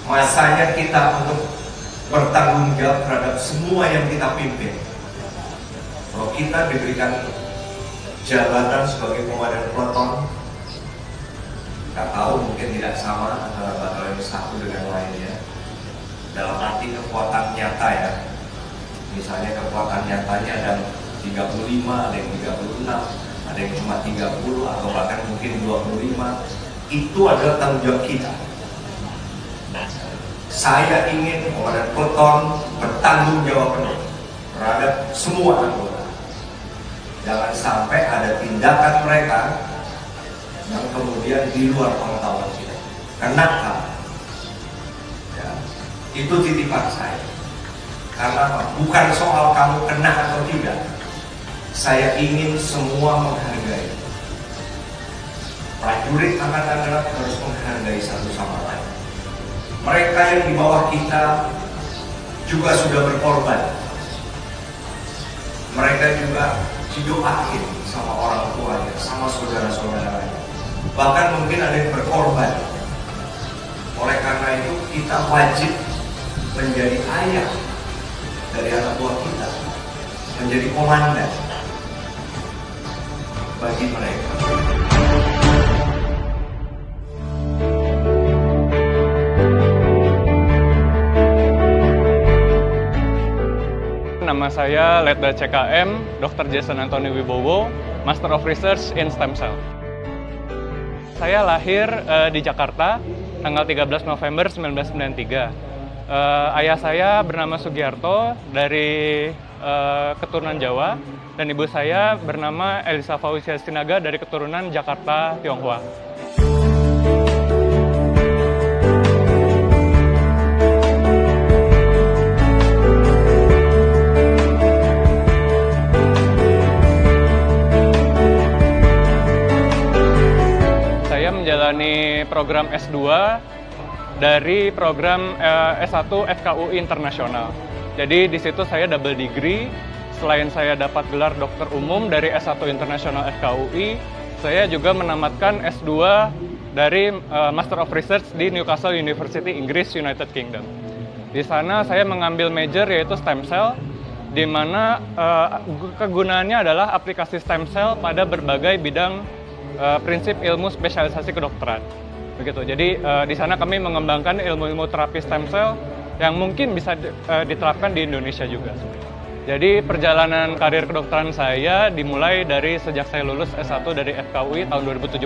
Masanya kita untuk bertanggung jawab terhadap semua yang kita pimpin. Kalau kita diberikan jabatan sebagai komandan peleton, kita tahu mungkin tidak sama antara batalion satu dengan lainnya. Dalam arti kekuatan nyata ya. Misalnya kekuatan nyatanya ada 35, ada yang 36, ada yang cuma 30 atau bahkan mungkin 25. Itu adalah tanggung jawab kita. Saya ingin komandan peleton bertanggung jawab penuh terhadap semua anggota. Jangan sampai ada tindakan mereka yang kemudian di luar pengetahuan kita. Kenapa? Ya, itu titipan saya. Karena apa? Bukan soal kamu kena atau tidak. Saya ingin semua menghargai. Prajurit angkatan darat harus menghargai satu sama lain. Mereka yang di bawah kita juga sudah berkorban. Mereka juga didoain sama orang tuanya, sama saudara-saudaranya. Bahkan mungkin ada yang berkorban. Oleh karena itu kita wajib menjadi ayah dari anak buah kita, menjadi komandan bagi mereka. Nama saya Letda CKM, Dr. Jason Anthony Wibowo, Master of Research in Stem Cell. Saya lahir di Jakarta, tanggal 13 November 1993. Ayah saya bernama Sugiarto dari keturunan Jawa, dan ibu saya bernama Elisa Fausia Sinaga dari keturunan Jakarta, Tionghoa. Menjalani program S2 dari program S1 FKUI Internasional. Jadi di situ saya double degree. Selain saya dapat gelar dokter umum dari S1 Internasional FKUI, saya juga menamatkan S2 dari Master of Research di Newcastle University, Inggris, United Kingdom. Di sana saya mengambil major yaitu stem cell, di mana kegunaannya adalah aplikasi stem cell pada berbagai bidang prinsip ilmu spesialisasi kedokteran. Begitu. Jadi di sana kami mengembangkan ilmu-ilmu terapi stem cell yang mungkin bisa diterapkan di Indonesia juga. Jadi perjalanan karir kedokteran saya dimulai dari sejak saya lulus S1 dari FKUI tahun 2017.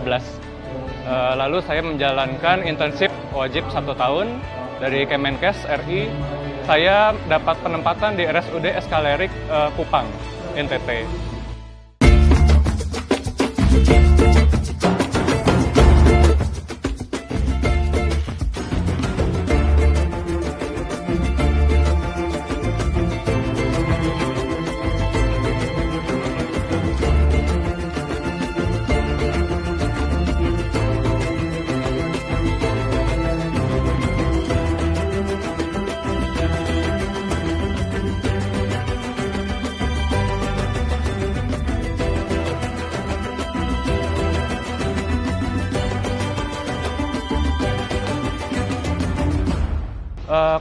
Lalu saya menjalankan internship wajib 1 tahun dari Kemenkes RI. Saya dapat penempatan di RSUD Eskalerik Kupang, NTT.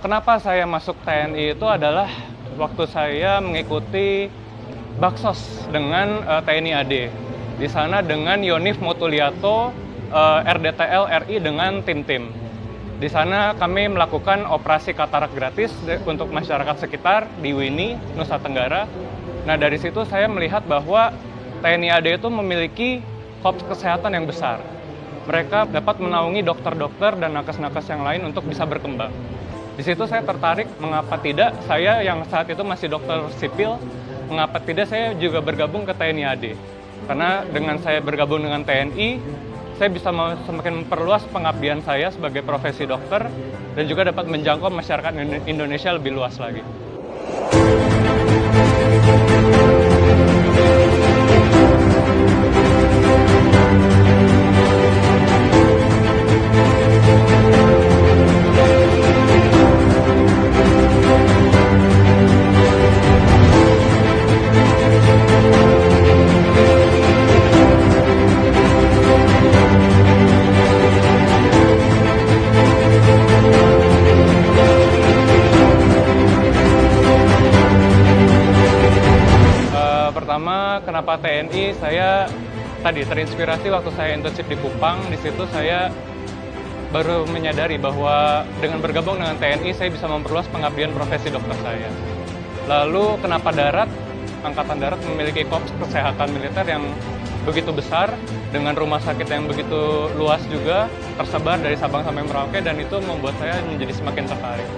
Kenapa saya masuk TNI itu adalah waktu saya mengikuti Baksos dengan TNI AD. Di sana dengan Yonif Motuliato, RDTL RI dengan tim-tim. Di sana kami melakukan operasi katarak gratis untuk masyarakat sekitar di Wini, Nusa Tenggara. Nah dari situ saya melihat bahwa TNI AD itu memiliki korps kesehatan yang besar. Mereka dapat menaungi dokter-dokter dan nakes-nakes yang lain untuk bisa berkembang. Di situ saya tertarik, mengapa tidak saya yang saat itu masih dokter sipil, mengapa tidak saya juga bergabung ke TNI AD. Karena dengan saya bergabung dengan TNI, saya bisa semakin memperluas pengabdian saya sebagai profesi dokter dan juga dapat menjangkau masyarakat Indonesia lebih luas lagi. kenapa TNI, saya tadi terinspirasi waktu saya internship di Kupang. Di situ saya baru menyadari bahwa dengan bergabung dengan TNI, saya bisa memperluas pengabdian profesi dokter saya. Lalu kenapa darat? Angkatan Darat memiliki korps kesehatan militer yang begitu besar, dengan rumah sakit yang begitu luas juga, tersebar dari Sabang sampai Merauke, dan itu membuat saya menjadi semakin tertarik.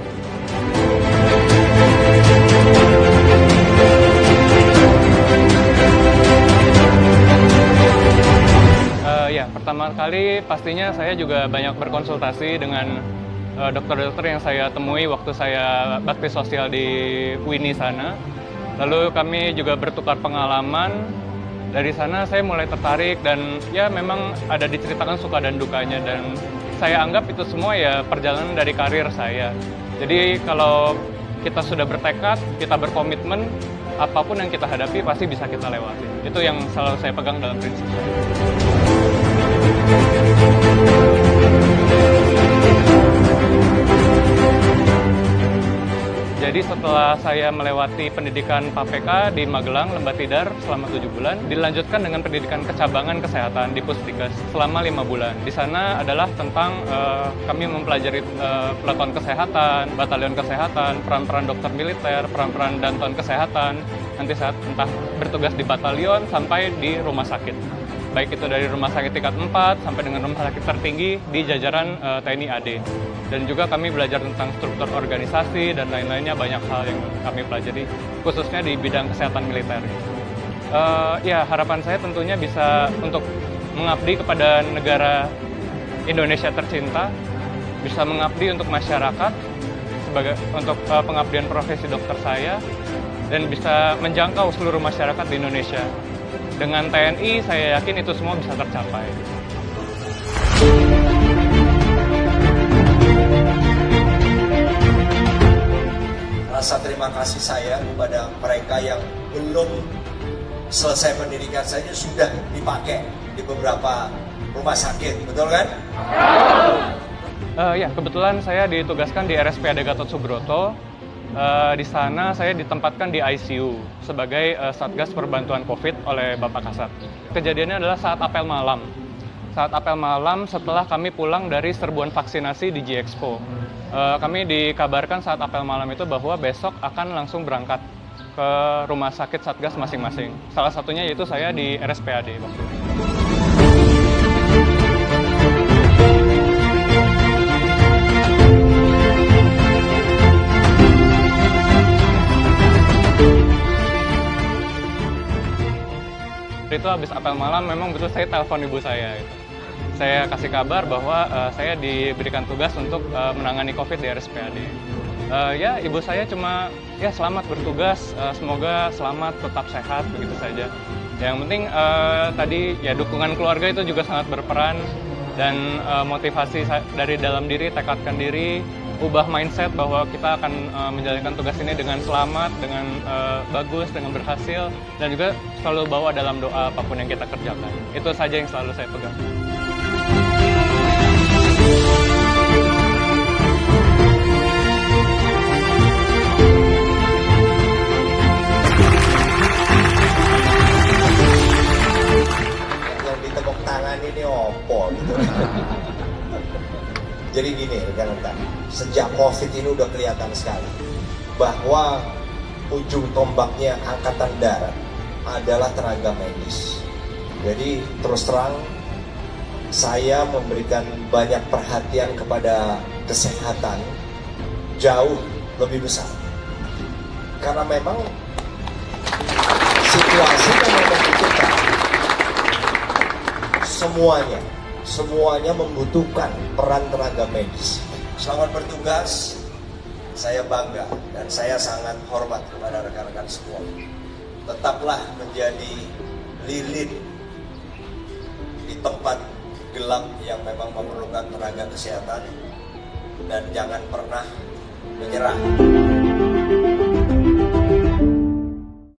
Ya, pertama kali pastinya saya juga banyak berkonsultasi dengan dokter-dokter yang saya temui waktu saya bakti sosial di WINI sana. Lalu kami juga bertukar pengalaman. Dari sana saya mulai tertarik dan ya memang ada diceritakan suka dan dukanya, dan saya anggap itu semua ya perjalanan dari karir saya. Jadi kalau kita sudah bertekad, kita berkomitmen, apapun yang kita hadapi pasti bisa kita lewati. Itu yang selalu saya pegang dalam prinsip saya. Jadi setelah saya melewati pendidikan PAPK di Magelang, Lembah Tidar selama 7 bulan, dilanjutkan dengan pendidikan kecabangan kesehatan di Pusdikes selama 5 bulan. Di sana adalah tentang kami mempelajari peleton kesehatan, batalion kesehatan, peran-peran dokter militer, peran-peran danton kesehatan, nanti saat entah bertugas di batalion sampai di rumah sakit. Baik itu dari rumah sakit tingkat 4 sampai dengan rumah sakit tertinggi di jajaran TNI AD. Dan juga kami belajar tentang struktur organisasi dan lain-lainnya, banyak hal yang kami pelajari, khususnya di bidang kesehatan militer. Ya, harapan saya tentunya bisa untuk mengabdi kepada negara Indonesia tercinta, bisa mengabdi untuk masyarakat, untuk pengabdian profesi dokter saya, dan bisa menjangkau seluruh masyarakat di Indonesia. Dengan TNI, saya yakin itu semua bisa tercapai. Rasa terima kasih saya kepada mereka yang belum selesai pendidikan saja sudah dipakai di beberapa rumah sakit, betul kan? Ya, kebetulan saya ditugaskan di RSPAD Gatot Subroto. Di sana saya ditempatkan di ICU sebagai Satgas Perbantuan COVID oleh Bapak Kasat. Kejadiannya adalah saat apel malam. Saat apel malam setelah kami pulang dari serbuan vaksinasi di G-Expo. Kami dikabarkan saat apel malam itu bahwa besok akan langsung berangkat ke rumah sakit Satgas masing-masing. Salah satunya yaitu saya di RSPAD waktu itu. Itu habis apel malam memang betul saya telepon ibu saya gitu. Saya kasih kabar bahwa saya diberikan tugas untuk menangani COVID di RSPAD. Ya, ibu saya cuma ya selamat bertugas, semoga selamat, tetap sehat, begitu saja. Yang penting tadi ya dukungan keluarga itu juga sangat berperan, dan motivasi dari dalam diri, tekadkan diri, ubah mindset bahwa kita akan menjalankan tugas ini dengan selamat, dengan bagus, dengan berhasil, dan juga selalu bawa dalam doa apapun yang kita kerjakan. Itu saja yang selalu saya pegang. Yang ditepuk tangan ini opo gitu. Jadi gini rekan-rekan, sejak COVID ini udah kelihatan sekali bahwa ujung tombaknya Angkatan Darat adalah tenaga medis. Jadi terus terang saya memberikan banyak perhatian kepada kesehatan jauh lebih besar. Karena memang situasi yang membutuhkan semuanya membutuhkan peran tenaga medis. Selamat bertugas, saya bangga dan saya sangat hormat kepada rekan-rekan semua. Tetaplah menjadi lilin di tempat gelap yang memang memerlukan tenaga kesehatan, dan jangan pernah menyerah.